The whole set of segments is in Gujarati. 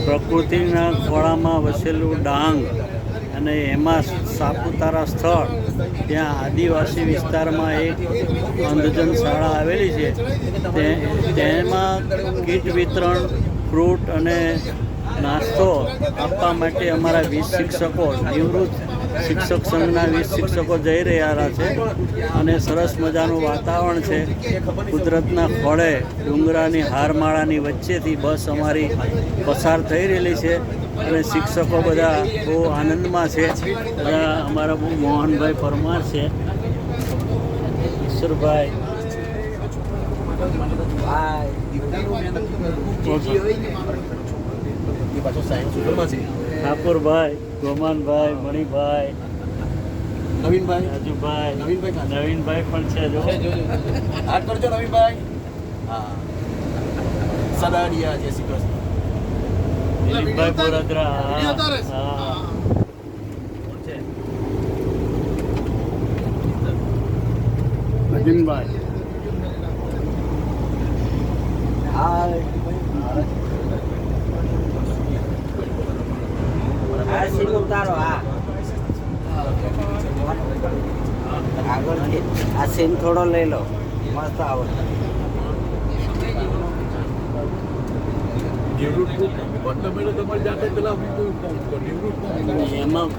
પ્રકૃતિના ખોળામાં વસેલું ડાંગ અને એમાં સાપુતારા સ્થળ, ત્યાં આદિવાસી વિસ્તારમાં એક અંધજન શાળા આવેલી છે. તેમાં કીટ વિતરણ, ફ્રૂટ અને નાસ્તો આપવા માટે અમારા 20 શિક્ષકો, નિવૃત્ત શિક્ષક સંઘના 20 શિક્ષકો જઈ રહ્યા છે. અને સરસ મજાનું વાતાવરણ છે. કુદરતના ખોળે ડુંગરાની હારમાળાની વચ્ચેથી બસ અમારી પસાર થઈ રહેલી છે અને શિક્ષકો બધા બહુ આનંદમાં છે. બધા અમારા બહુ મોહનભાઈ પરમાર છે, ઈશ્વરભાઈ, ઠાકોરભાઈ, ગોમાનભાઈ, મણિભાઈ, નવીનભાઈ, રાજુભાઈ, નવીનભાઈ પણ છે. જો હાથ કરજો નવીનભાઈ. હા, સદાડિયા, જય શ્રી કૃષ્ણ. દિલીપભાઈ બોરદ્રા, હા, નવીનભાઈ, ઉતારો. હા, આગળથી આ સીન થોડો લઈ લો, મસ્ત આવે. એમાં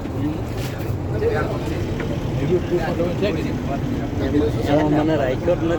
મને રાખ્યો જ નથી.